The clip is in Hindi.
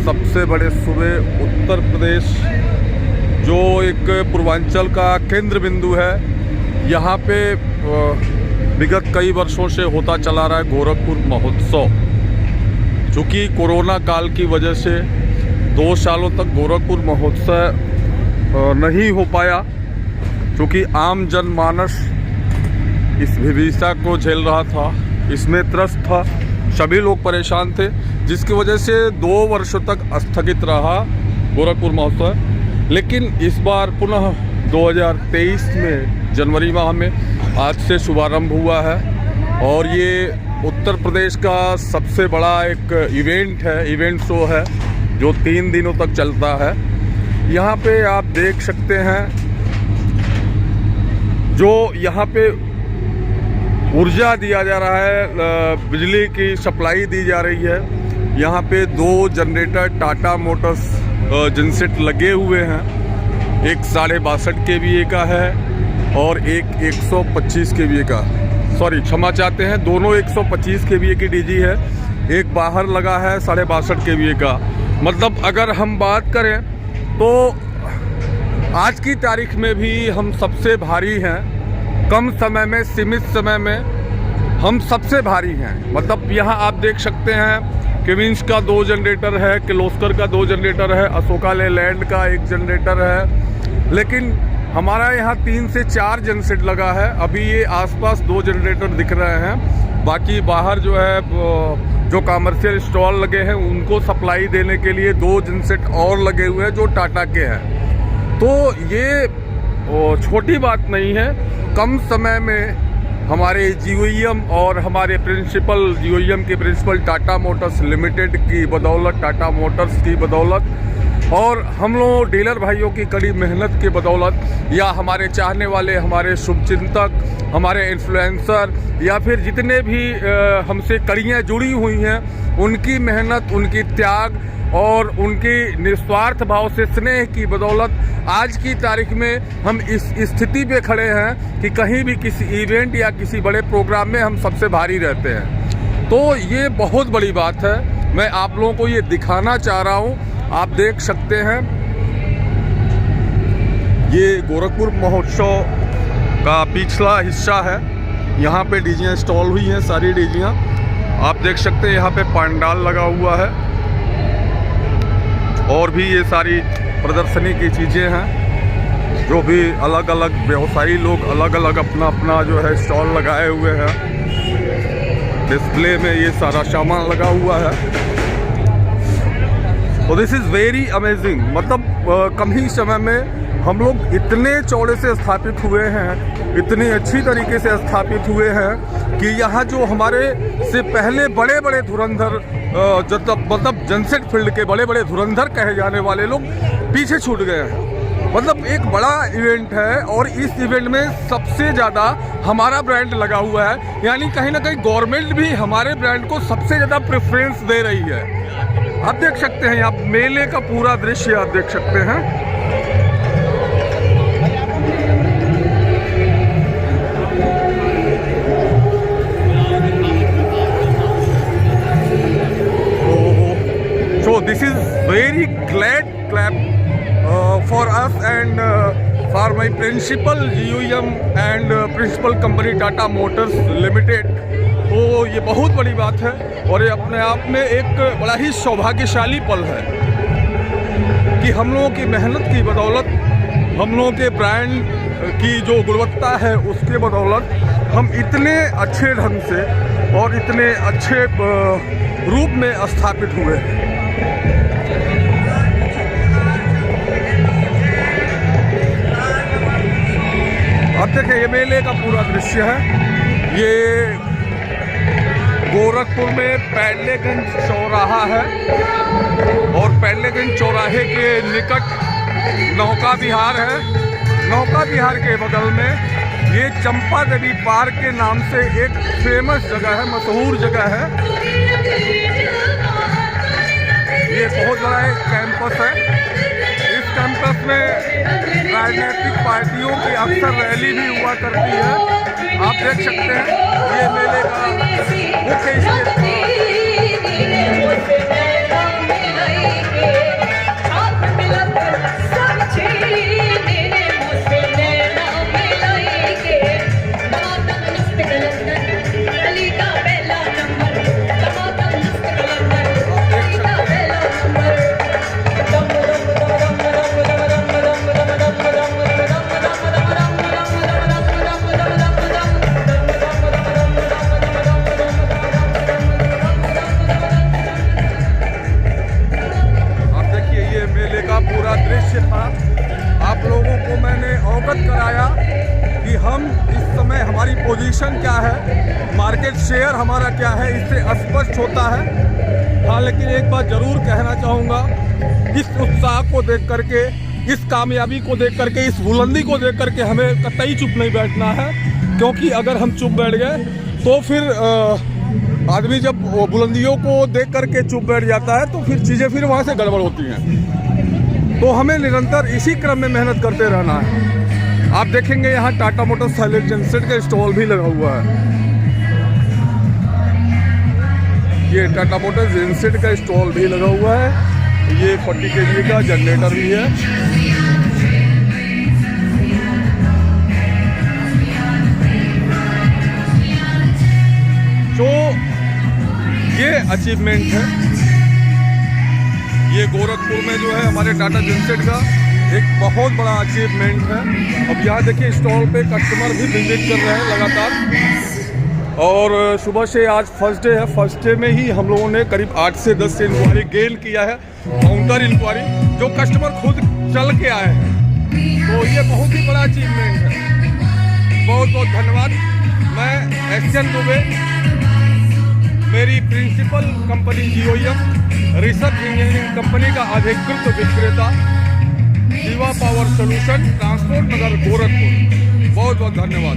सबसे बड़े सूबे उत्तर प्रदेश, जो एक पूर्वांचल का केंद्र बिंदु है, यहाँ पे विगत कई वर्षों से होता चला रहा है गोरखपुर महोत्सव। चूँकि कोरोना काल की वजह से 2 सालों तक गोरखपुर महोत्सव नहीं हो पाया, क्योंकि आम जनमानस इस विभीषिका को झेल रहा था, इसमें त्रस्त था, सभी लोग परेशान थे, जिसकी वजह से 2 वर्षों तक स्थगित रहा गोरखपुर महोत्सव। लेकिन इस बार पुनः 2023 में जनवरी माह में आज से शुभारंभ हुआ है और ये उत्तर प्रदेश का सबसे बड़ा एक इवेंट शो है जो 3 दिनों तक चलता है। यहाँ पे आप देख सकते हैं जो यहाँ पे ऊर्जा दिया जा रहा है, बिजली की सप्लाई दी जा रही है। यहाँ पे 2 जनरेटर टाटा मोटर्स जनसेट लगे हुए हैं, एक 62.5 kVA का है और एक 125 kVA का, सॉरी क्षमा चाहते हैं, दोनों 125 kVA की डीजी है, एक बाहर लगा है 62.5 kVA का। मतलब अगर हम बात करें तो आज की तारीख में भी हम सबसे भारी हैं, कम समय में, सीमित समय में हम सबसे भारी हैं। मतलब यहाँ आप देख सकते हैं केविंस का 2 जनरेटर है, किर्लोस्कर का 2 जनरेटर है, अशोका लेलैंड का 1 जनरेटर है, लेकिन हमारा यहाँ 3 से 4 जनसेट लगा है। अभी ये आसपास 2 जनरेटर दिख रहे हैं, बाकी बाहर जो है जो कमर्शियल स्टॉल लगे हैं उनको सप्लाई देने के लिए 2 जनसेट और लगे हुए हैं जो टाटा के हैं। तो ये छोटी बात नहीं है। कम समय में हमारे जीओईएम और हमारे जीओईएम के प्रिंसिपल टाटा मोटर्स लिमिटेड की बदौलत, टाटा मोटर्स की बदौलत और हम लोग डीलर भाइयों की कड़ी मेहनत की बदौलत, या हमारे चाहने वाले, हमारे शुभचिंतक, हमारे इन्फ्लुएंसर या फिर जितने भी हमसे कड़ियाँ जुड़ी हुई हैं, उनकी मेहनत, उनकी त्याग और उनकी निस्वार्थ भाव से स्नेह की बदौलत आज की तारीख में हम इस स्थिति पे खड़े हैं कि कहीं भी किसी इवेंट या किसी बड़े प्रोग्राम में हम सबसे भारी रहते हैं। तो ये बहुत बड़ी बात है, मैं आप लोगों को ये दिखाना चाह रहा हूँ। आप देख सकते हैं ये गोरखपुर महोत्सव का पिछला हिस्सा है। यहाँ पे डीजियाँ इंस्टॉल हुई हैं, सारी डीजियाँ आप देख सकते हैं। यहाँ पे पंडाल लगा हुआ है और भी ये सारी प्रदर्शनी की चीज़ें हैं, जो भी अलग अलग व्यवसायी लोग अलग अलग अपना जो है स्टॉल लगाए हुए हैं। डिस्प्ले में ये सारा सामान लगा हुआ है। तो दिस इज़ वेरी अमेजिंग। मतलब कम ही समय में हम लोग इतने चौड़े से स्थापित हुए हैं, इतनी अच्छी तरीके से स्थापित हुए हैं कि यहाँ जो हमारे से पहले बड़े बड़े धुरंधर, मतलब जनसेट फील्ड के बड़े बड़े धुरंधर कहे जाने वाले लोग पीछे छूट गए हैं। मतलब एक बड़ा इवेंट है और इस इवेंट में सबसे ज़्यादा हमारा ब्रांड लगा हुआ है, यानी कहीं ना कहीं गवर्नमेंट भी हमारे ब्रांड को सबसे ज़्यादा प्रेफरेंस दे रही है। आप देख सकते हैं, आप मेले का पूरा दृश्य आप देख सकते हैं। So this is very glad clap for us and for my principal GOEM and principal company Tata Motors Limited। तो ये बहुत बड़ी बात है और ये अपने आप में एक बड़ा ही सौभाग्यशाली पल है कि हम लोगों की मेहनत की बदौलत, हम लोगों के ब्रांड की जो गुणवत्ता है उसके बदौलत हम इतने अच्छे ढंग से और इतने अच्छे रूप में स्थापित हुए हैं। अब देखिए ये मेले का पूरा दृश्य है। ये गोरखपुर में पैडलेगंज चौराहा है और पैडलेगंज चौराहे के निकट नौका विहार है। नौका विहार के बगल में ये चंपा देवी पार्क के नाम से एक फेमस जगह है, मशहूर जगह है। ये बहुत बड़ा एक कैंपस है। इस कैंपस में राजनीतिक पार्टियों की अक्सर रैली भी हुआ करती है। आप देख सकते हैं ये मेले का मुख्य पोजीशन क्या है, मार्केट शेयर हमारा क्या है, इससे स्पष्ट होता है। हाँ, लेकिन एक बात ज़रूर कहना चाहूँगा, इस उत्साह को देख करके, इस कामयाबी को देख करके, इस बुलंदी को देख करके हमें कतई चुप नहीं बैठना है, क्योंकि अगर हम चुप बैठ गए तो फिर आदमी जब बुलंदियों को देख करके चुप बैठ जाता है तो फिर चीज़ें फिर वहाँ से गड़बड़ होती हैं। तो हमें निरंतर इसी क्रम में मेहनत करते रहना है। आप देखेंगे यहाँ टाटा मोटर्स साइलेंट जनसेट का स्टॉल भी लगा हुआ है। ये टाटा मोटर्स जनसेट का स्टॉल भी लगा हुआ है। ये 40 kV का जनरेटर भी है। जो ये अचीवमेंट है, ये गोरखपुर में जो है हमारे टाटा जनसेट का एक बहुत बड़ा अचीवमेंट है। अब यहाँ देखिए स्टॉल पे कस्टमर भी विजिट कर रहे हैं लगातार, और सुबह से आज फर्स्ट डे है। फर्स्ट डे में ही हम लोगों ने करीब 8 से 10 इंक्वायरी गेन किया है, काउंटर इंक्वायरी, जो कस्टमर खुद चल के आए हैं। तो ये बहुत ही बड़ा अचीवमेंट है। बहुत बहुत धन्यवाद। मैं एसएन दुबे, मेरी principal company GOEM research engineering company का अधिकृत विक्रेता Shiva power solution, transport Nagar, Gorakhpur. बहुत बहुत धन्यवाद।